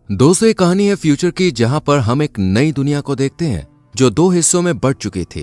दोस्तों, ये कहानी है फ्यूचर की, जहां पर हम एक नई दुनिया को देखते हैं जो दो हिस्सों में बंट चुकी थी।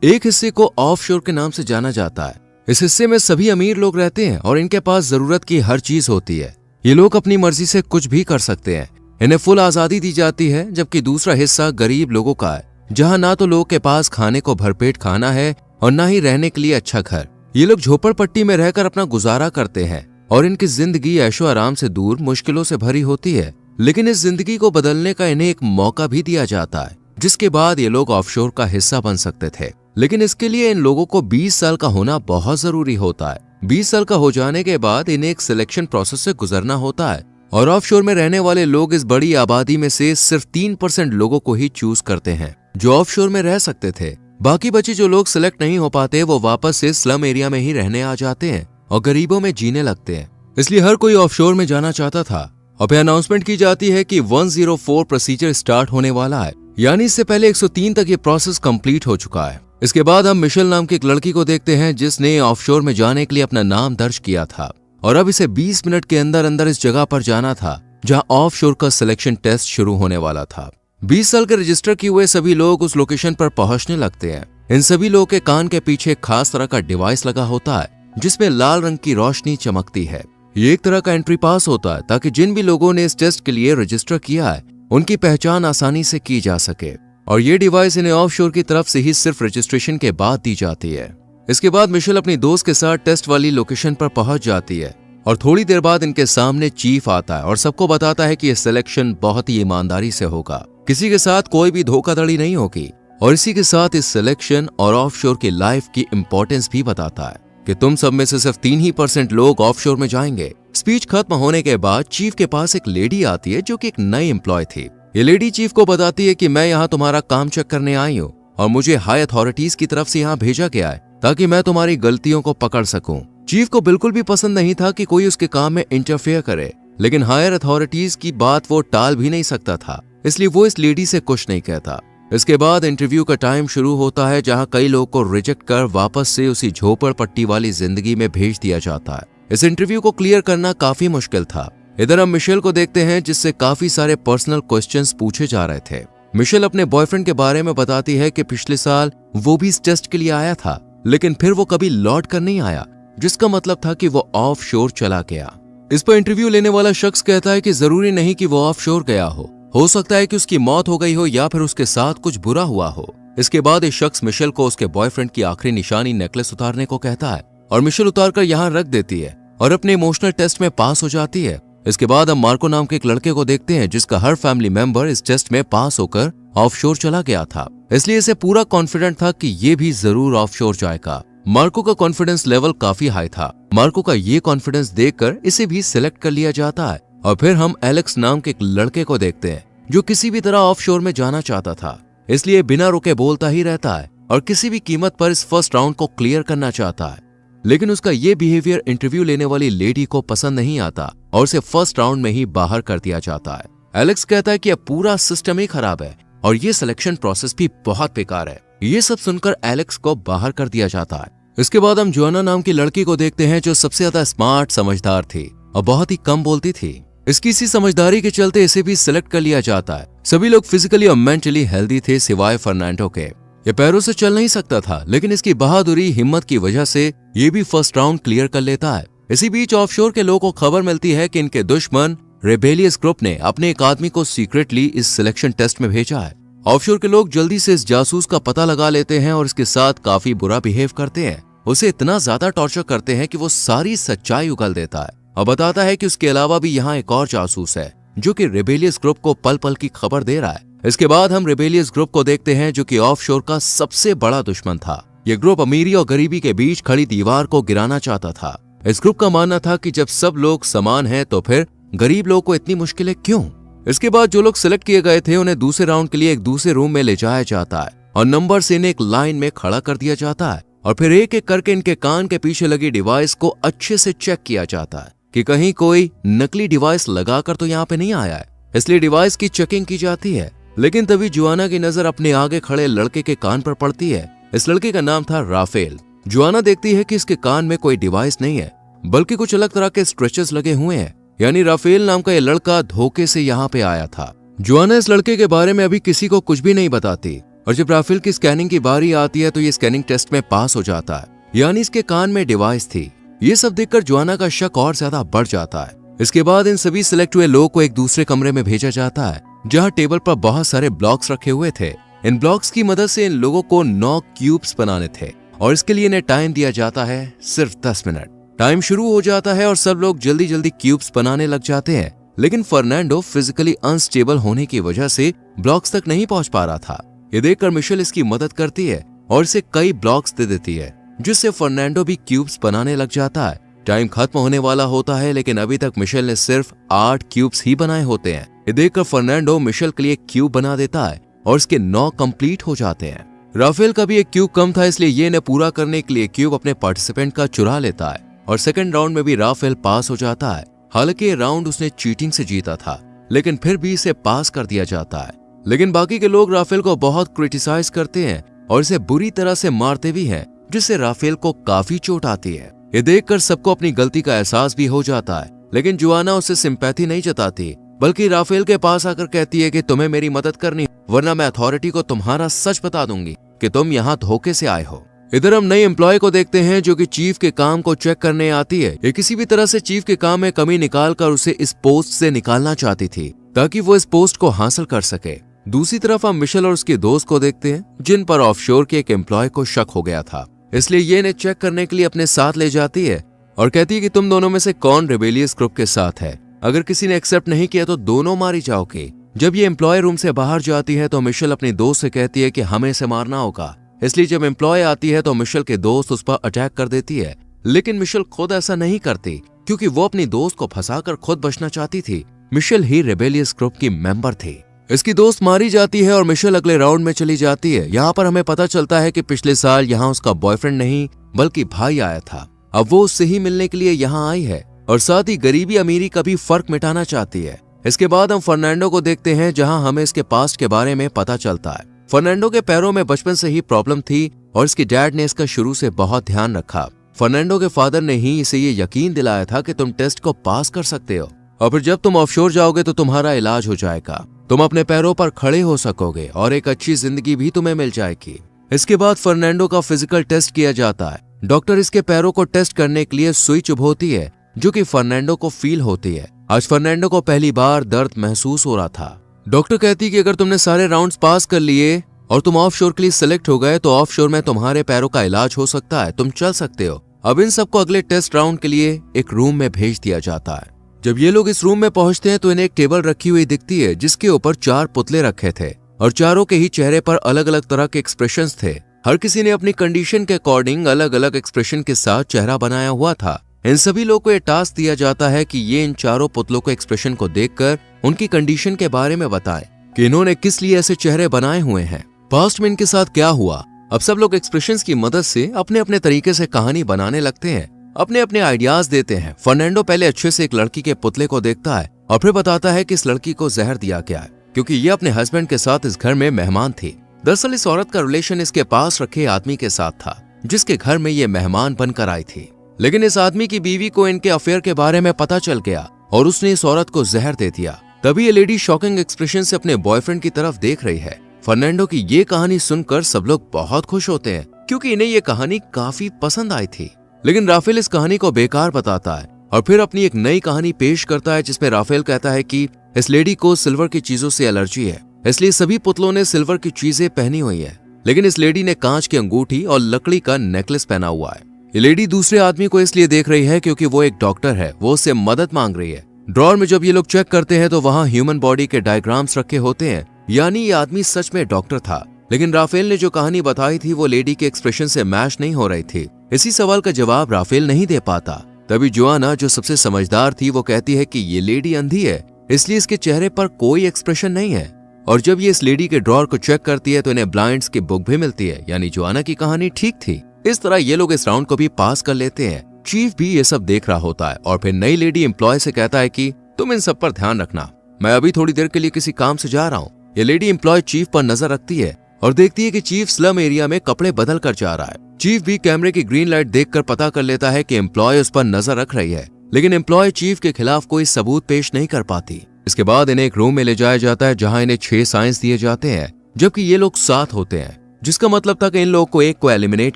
एक हिस्से को ऑफशोर के नाम से जाना जाता है। इस हिस्से में सभी अमीर लोग रहते हैं और इनके पास जरूरत की हर चीज होती है। ये लोग अपनी मर्जी से कुछ भी कर सकते हैं, इन्हें फुल आजादी दी जाती है। जबकि दूसरा हिस्सा गरीब लोगों का है, जहां ना तो लोग के पास खाने को भरपेट खाना है और ना ही रहने के लिए अच्छा घर। ये लोग झोपड़पट्टी में रहकर अपना गुजारा करते हैं और इनकी जिंदगी ऐशो आराम से दूर मुश्किलों से भरी होती है। लेकिन इस जिंदगी को बदलने का इन्हें एक मौका भी दिया जाता है, जिसके बाद ये लोग ऑफशोर का हिस्सा बन सकते थे। लेकिन इसके लिए इन लोगों को 20 साल का होना बहुत जरूरी होता है। 20 साल का हो जाने के बाद इन्हें एक सिलेक्शन प्रोसेस से गुजरना होता है और ऑफशोर में रहने वाले लोग इस बड़ी आबादी में से सिर्फ 3% लोगों को ही चूज करते हैं जो ऑफशोर में रह सकते थे। बाकी बचे जो लोग सिलेक्ट नहीं हो पाते वो वापस से स्लम एरिया में ही रहने आ जाते हैं और गरीबों में जीने लगते हैं। इसलिए हर कोई ऑफशोर में जाना चाहता था। और फिर अनाउंसमेंट की जाती है कि 104 प्रोसीजर स्टार्ट होने वाला है, यानी इससे पहले 103 तक ये प्रोसेस कंप्लीट हो चुका है। इसके बाद हम मिशेल नाम की एक लड़की को देखते हैं जिसने ऑफशोर में जाने के लिए अपना नाम दर्ज किया था और अब इसे 20 मिनट के अंदर अंदर इस जगह पर जाना था जहां ऑफशोर का सिलेक्शन टेस्ट शुरू होने वाला था। 20 साल के रजिस्टर किए हुए सभी लोग उस लोकेशन पर पहुंचने लगते हैं। इन सभी लोगों के कान के पीछे एक खास तरह का डिवाइस लगा होता है जिसमें लाल रंग की रोशनी चमकती है। ये एक तरह का एंट्री पास होता है ताकि जिन भी लोगों ने इस टेस्ट के लिए रजिस्टर किया है उनकी पहचान आसानी से की जा सके। और ये डिवाइस इन्हें ऑफशोर की तरफ से ही सिर्फ रजिस्ट्रेशन के बाद दी जाती है। इसके बाद मिशेल अपनी दोस्त के साथ टेस्ट वाली लोकेशन पर पहुंच जाती है और थोड़ी देर बाद इनके सामने चीफ आता है और सबको बताता है कि यह सिलेक्शन बहुत ही ईमानदारी से होगा, किसी के साथ कोई भी धोखाधड़ी नहीं होगी। और इसी के साथ इस सिलेक्शन और ऑफशोर की लाइफ की इंपॉर्टेंस भी बताता है कि तुम सब में से सिर्फ 3% लोग ऑफशोर में जाएंगे। स्पीच खत्म होने के बाद चीफ के पास एक लेडी आती है जो कि एक नई एम्प्लॉय थी। ये लेडी चीफ को बताती है कि मैं यहाँ तुम्हारा काम चेक करने आई हूँ और मुझे हाई अथॉरिटीज की तरफ से यहाँ भेजा गया है ताकि मैं तुम्हारी गलतियों को पकड़ सकूं। चीफ को बिल्कुल भी पसंद नहीं था कि कोई उसके काम में इंटरफेयर करे, लेकिन हायर अथॉरिटीज की बात वो टाल भी नहीं सकता था, इसलिए वो इस लेडी से कुछ नहीं कहता। इसके बाद इंटरव्यू का टाइम शुरू होता है जहां कई लोगों को रिजेक्ट कर वापस से उसी झोपड़पट्टी वाली जिंदगी में भेज दिया जाता है। इस इंटरव्यू को क्लियर करना काफी मुश्किल था। इधर हम मिशेल को देखते हैं जिससे काफी सारे पर्सनल क्वेश्चंस पूछे जा रहे थे। मिशेल अपने बॉयफ्रेंड के बारे में बताती है कि पिछले साल वो भी इस टेस्ट के लिए आया था, लेकिन फिर वो कभी लौट कर नहीं आया, जिसका मतलब था कि वो ऑफ शोर चला गया। इस पर इंटरव्यू लेने वाला शख्स कहता है कि जरूरी नहीं कि वो ऑफ शोर गया हो सकता है कि उसकी मौत हो गई हो या फिर उसके साथ कुछ बुरा हुआ हो। इसके बाद इस शख्स मिशेल को उसके बॉयफ्रेंड की आखिरी निशानी नेकलेस उतारने को कहता है और मिशेल उतारकर यहाँ रख देती है और अपने इमोशनल टेस्ट में पास हो जाती है। इसके बाद हम मार्को नाम के एक लड़के को देखते हैं जिसका हर फैमिली मेंबर इस टेस्ट में पास होकर ऑफशोर चला गया था, इसलिए इसे पूरा कॉन्फिडेंट था कि ये भी जरूर ऑफशोर जाएगा। मार्को का कॉन्फिडेंस लेवल काफी हाई था। मार्को का ये कॉन्फिडेंस देखकर इसे भी सिलेक्ट कर लिया जाता है। और फिर हम एलेक्स नाम के एक लड़के को देखते हैं जो किसी भी तरह ऑफशोर में जाना चाहता था, इसलिए बिना रुके बोलता ही रहता है और किसी भी कीमत पर इस फर्स्ट राउंड को क्लियर करना चाहता है। लेकिन उसका ये बिहेवियर इंटरव्यू लेने वाली लेडी को पसंद नहीं आता और उसे फर्स्ट राउंड में ही बाहर कर दिया जाता है। एलेक्स कहता है कि अब पूरा सिस्टम ही खराब है और ये सिलेक्शन प्रोसेस भी बहुत बेकार है। ये सब सुनकर एलेक्स को बाहर कर दिया जाता है। इसके बाद हम जोआना नाम की लड़की को देखते हैं जो सबसे ज्यादा स्मार्ट समझदार थी और बहुत ही कम बोलती थी। इसकी इसी समझदारी के चलते इसे भी सिलेक्ट कर लिया जाता है। सभी लोग फिजिकली और मेंटली हेल्दी थे सिवाय फर्नांडो के। ये पैरों से चल नहीं सकता था, लेकिन इसकी बहादुरी हिम्मत की वजह से ये भी फर्स्ट राउंड क्लियर कर लेता है। इसी बीच ऑफशोर के लोगों को खबर मिलती है कि इनके दुश्मन रेबेलियस ग्रुप ने अपने एक आदमी को सीक्रेटली इस सिलेक्शन टेस्ट में भेजा है। ऑफशोर के लोग जल्दी से इस जासूस का पता लगा लेते हैं और इसके साथ काफी बुरा बिहेव करते हैं। उसे इतना ज्यादा टॉर्चर करते हैं कि वो सारी सच्चाई उगल देता है और बताता है कि उसके अलावा भी यहाँ एक और जासूस है जो कि रेबेलियस ग्रुप को पल पल की खबर दे रहा है। इसके बाद हम रेबेलियस ग्रुप को देखते हैं जो कि ऑफशोर का सबसे बड़ा दुश्मन था। ये ग्रुप अमीरी और गरीबी के बीच खड़ी दीवार को गिराना चाहता था। इस ग्रुप का मानना था कि जब सब लोग समान हैं तो फिर गरीब लोगों को इतनी मुश्किलें क्यों। इसके बाद जो लोग सिलेक्ट किए गए थे उन्हें दूसरे राउंड के लिए एक दूसरे रूम में ले जाया जाता है और नंबर से इन्हें एक लाइन में खड़ा कर दिया जाता है और फिर एक एक करके इनके कान के पीछे लगी डिवाइस को अच्छे से चेक किया जाता है कि कहीं कोई नकली डिवाइस लगाकर तो यहाँ पे नहीं आया है, इसलिए डिवाइस की चेकिंग की जाती है। लेकिन तभी जोआना की नजर अपने आगे खड़े लड़के के कान पर पड़ती है। इस लड़के का नाम था राफेल। जोआना देखती है कि इसके कान में कोई डिवाइस नहीं है बल्कि कुछ अलग तरह के स्ट्रेचेस लगे हुए हैं यानी राफेल नाम का ये लड़का धोखे से यहाँ पे आया था। जोआना इस लड़के के बारे में अभी किसी को कुछ भी नहीं बताती और जब राफेल की स्कैनिंग की बारी आती है तो ये स्कैनिंग टेस्ट में पास हो जाता है, यानी इसके कान में डिवाइस थी। ये सब देखकर जोआना का शक और ज्यादा बढ़ जाता है। इसके बाद इन सभी सिलेक्ट हुए लोगों को एक दूसरे कमरे में भेजा जाता है जहाँ टेबल पर बहुत सारे ब्लॉक्स रखे हुए थे। इन ब्लॉक्स की मदद से इन लोगों को 9 क्यूब्स बनाने थे और इसके लिए इन्हें टाइम दिया जाता है सिर्फ 10 मिनट। टाइम शुरू हो जाता है और सब लोग जल्दी जल्दी क्यूब्स बनाने लग जाते हैं, लेकिन फर्नांडो फिजिकली अनस्टेबल होने की वजह से ब्लॉक्स तक नहीं पहुंच पा रहा था। ये देखकर मिशेल इसकी मदद करती है और इसे कई ब्लॉक्स दे देती है, जिससे फर्नांडो भी क्यूब्स बनाने लग जाता है। टाइम खत्म होने वाला होता है, लेकिन अभी तक मिशेल ने सिर्फ 8 क्यूब्स ही बनाए होते हैं। ये देखकर फर्नांडो मिशेल के लिए क्यूब बना देता है और इसके 9 कंप्लीट हो जाते हैं। राफेल का भी एक क्यूब कम था, इसलिए ये इन्हें पूरा करने के लिए क्यूब अपने पार्टिसिपेंट का चुरा लेता है और सेकंड राउंड में भी राफेल पास हो जाता है। हालांकि ये राउंड उसने चीटिंग से जीता था, लेकिन फिर भी इसे पास कर दिया जाता है। लेकिन बाकी के लोग राफेल को बहुत क्रिटिसाइज करते हैं और इसे बुरी तरह से मारते भी हैं, जिससे राफेल को काफी चोट आती है। ये देखकर सबको अपनी गलती का एहसास भी हो जाता है, लेकिन जोआना उससे सिंपैथी नहीं जताती, बल्कि राफेल के पास आकर कहती है कि तुम्हें मेरी मदद करनी, वरना मैं अथॉरिटी को तुम्हारा सच बता दूंगी कि तुम यहाँ धोखे से आए हो। इधर हम नई एम्प्लॉय को देखते हैं जो कि चीफ के काम को चेक करने आती है। ये किसी भी तरह से चीफ के काम में कमी निकालकर उसे इस पोस्ट से निकालना चाहती थी ताकि वो इस पोस्ट को हासिल कर सके। दूसरी तरफ हम मिशेल और उसके दोस्त को देखते हैं जिन पर ऑफशोर के एक एम्प्लॉय को शक हो गया था, इसलिए ये इन्हें चेक करने के लिए अपने साथ ले जाती है और कहती है कि तुम दोनों में से कौन रिबेलियस ग्रुप के साथ है। अगर किसी ने एक्सेप्ट नहीं किया तो दोनों मारी जाओगे। जब ये एम्प्लॉय रूम से बाहर जाती है तो मिशेल अपने दोस्त से कहती है कि हमें इसे मारना होगा, इसलिए जब एम्प्लॉय आती है तो मिशेल के दोस्त उस पर अटैक कर देती है। लेकिन मिशेल खुद ऐसा नहीं करती क्योंकि वो अपनी दोस्त को फंसाकर खुद बचना चाहती थी। मिशेल ही रिबेलियस ग्रुप की मेंबर थी। इसकी दोस्त मारी जाती है और मिशेल अगले राउंड में चली जाती है। यहाँ पर हमें पता चलता है कि पिछले साल यहाँ उसका बॉयफ्रेंड नहीं बल्कि भाई आया था। अब वो उससे ही मिलने के लिए यहाँ आई है और साथ ही गरीबी अमीरी का भी फर्क मिटाना चाहती है। इसके बाद हम फर्नांडो को देखते हैं जहाँ हमें इसके पास्ट के बारे में पता चलता है। फर्नांडो के पैरों में बचपन से ही प्रॉब्लम थी और इसके डैड ने इसका शुरू से बहुत ध्यान रखा। फर्नांडो के फादर ने ही इसे ये यकीन दिलाया था कि तुम टेस्ट को पास कर सकते हो और फिर जब तुम ऑफशोर जाओगे तो तुम्हारा इलाज हो जाएगा, तुम अपने पैरों पर खड़े हो सकोगे और एक अच्छी जिंदगी भी तुम्हें मिल जाएगी। इसके बाद फर्नांडो का फिजिकल टेस्ट किया जाता है। डॉक्टर इसके पैरों को टेस्ट करने के लिए सुई चुभोती है जो कि फर्नांडो को फील होती है। आज फर्नांडो को पहली बार दर्द महसूस हो रहा था। डॉक्टर कहती कि अगर तुमने सारे राउंड्स पास कर लिए और तुम ऑफशोर के लिए सिलेक्ट हो गए तो ऑफशोर में तुम्हारे पैरों का इलाज हो सकता है, तुम चल सकते हो। अब इन सबको अगले टेस्ट राउंड के लिए एक रूम में भेज दिया जाता है। जब ये लोग इस रूम में पहुंचते हैं तो इन्हें एक टेबल रखी हुई दिखती है जिसके ऊपर 4 पुतले रखे थे और चारों के ही चेहरे पर अलग अलग तरह के एक्सप्रेशंस थे। हर किसी ने अपनी कंडीशन के अकॉर्डिंग अलग अलग एक्सप्रेशन के साथ चेहरा बनाया हुआ था। इन सभी लोगों को ये टास्क दिया जाता है कि ये इन चारों पुतलों को एक्सप्रेशन को देखकर उनकी कंडीशन के बारे में बताएं कि इन्होंने किस लिए ऐसे चेहरे बनाए हुए हैं, पास्ट में इनके साथ क्या हुआ। अब सब लोग एक्सप्रेशंस की मदद से अपने अपने तरीके से कहानी बनाने लगते हैं, अपने अपने आइडियाज देते हैं। फर्नांडो पहले अच्छे से एक लड़की के पुतले को देखता है और फिर बताता है कि इस लड़की को जहर दिया गया है क्योंकि ये अपने हस्बैंड के साथ इस घर में मेहमान थी। दरअसल इस औरत का रिलेशन इसके पास रखे आदमी के साथ था जिसके घर में ये मेहमान बनकर आई थी। लेकिन इस आदमी की बीवी को इनके अफेयर के बारे में पता चल गया और उसने इस औरत को जहर दे दिया। तभी ये लेडी शॉकिंग एक्सप्रेशन से अपने बॉयफ्रेंड की तरफ देख रही है। फर्नांडो की ये कहानी सुनकर सब लोग बहुत खुश होते हैं क्योंकि इन्हें ये कहानी काफी पसंद आई थी। लेकिन राफेल इस कहानी को बेकार बताता है और फिर अपनी एक नई कहानी पेश करता है जिसमें राफेल कहता है कि इस लेडी को सिल्वर की चीजों से एलर्जी है, इसलिए सभी पुतलों ने सिल्वर की चीजें पहनी हुई है। लेकिन इस लेडी ने कांच की अंगूठी और लकड़ी का नेकलेस पहना हुआ है। ये लेडी दूसरे आदमी को इसलिए देख रही है क्योंकि वो एक डॉक्टर है, वो उससे मदद मांग रही है। ड्रॉर में जब ये लोग चेक करते हैं तो वहाँ ह्यूमन बॉडी के डायग्राम्स रखे होते हैं, यानी ये आदमी सच में डॉक्टर था। लेकिन राफेल ने जो कहानी बताई थी वो लेडी के एक्सप्रेशन से मैच नहीं हो रही थी। इसी सवाल का जवाब राफेल नहीं दे पाता। तभी जोआना जो सबसे समझदार थी वो कहती है कि ये लेडी अंधी है, इसलिए इसके चेहरे पर कोई एक्सप्रेशन नहीं है। और जब ये इस लेडी के ड्रॉर को चेक करती है तो इन्हें ब्लाइंड्स की बुक भी मिलती है, यानी जोआना की कहानी ठीक थी। इस तरह ये लोग इस राउंड को भी पास कर लेते हैं। चीफ भी ये सब देख रहा होता है और फिर नई लेडी एम्प्लॉय से कहता है कि तुम इन सब पर ध्यान रखना, मैं अभी थोड़ी देर के लिए किसी काम से जा रहा हूँ। ये लेडी एम्प्लॉय चीफ पर नजर रखती है और देखती है कि चीफ स्लम एरिया में कपड़े बदल कर जा रहा है। चीफ भी कैमरे की ग्रीन लाइट देखकर पता कर लेता है कि एम्प्लॉय उस पर नजर रख रही है, लेकिन एम्प्लॉय चीफ के खिलाफ कोई सबूत पेश नहीं कर पाती। इसके बाद इन्हें एक रूम में ले जाया जाता है जहां इन्हें 6 साइंस दिए जाते हैं, जबकि ये लोग 7 होते हैं, जिसका मतलब था कि इन लोगों को एक को एलिमिनेट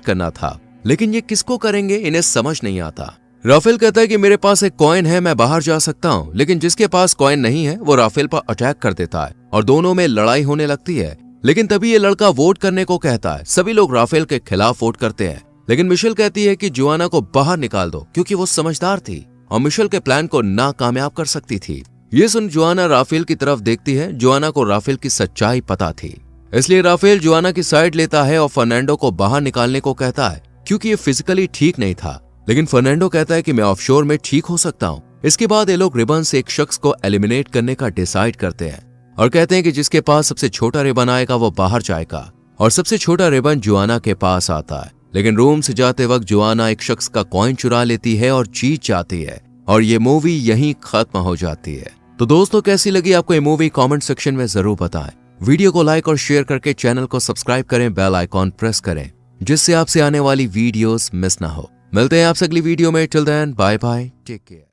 करना था। लेकिन ये किसको करेंगे इन्हें समझ नहीं आता। राफेल कहता है कि मेरे पास एक कॉइन है, मैं बाहर जा सकता हूँ, लेकिन जिसके पास कॉइन नहीं है वो राफेल पर अटैक कर देता है और दोनों में लड़ाई होने लगती है। लेकिन तभी ये लड़का वोट करने को कहता है। सभी लोग राफेल के खिलाफ वोट करते हैं, लेकिन मिशेल कहती है कि जोआना को बाहर निकाल दो क्योंकि वो समझदार थी और मिशेल के प्लान को नाकामयाब कर सकती थी। ये सुन जोआना राफेल की तरफ देखती है। जोआना को राफेल की सच्चाई पता थी, इसलिए राफेल जोआना की साइड लेता है और फर्नांडो को बाहर निकालने को कहता है क्योंकि ये फिजिकली ठीक नहीं था। लेकिन फर्नांडो कहता है कि मैं ऑफशोर में ठीक हो सकता हूँ। इसके बाद ये लोग रिबन से एक शख्स को एलिमिनेट करने का डिसाइड करते हैं और कहते हैं कि जिसके पास सबसे छोटा रिबन आएगा वो बाहर जाएगा, और सबसे छोटा रिबन जोआना के पास आता है। लेकिन रूम से जाते वक्त जोआना एक शख्स का कॉइन चुरा लेती है और जीत जाती है, और ये मूवी यहीं खत्म हो जाती है। तो दोस्तों, कैसी लगी आपको ये मूवी कमेंट सेक्शन में जरूर बताएं। वीडियो को लाइक और शेयर करके चैनल को सब्सक्राइब करें, बेल आइकॉन प्रेस करें जिससे आपसे आने वाली वीडियोस मिस ना हो। मिलते हैं आपसे अगली वीडियो में। Till then bye bye, take care.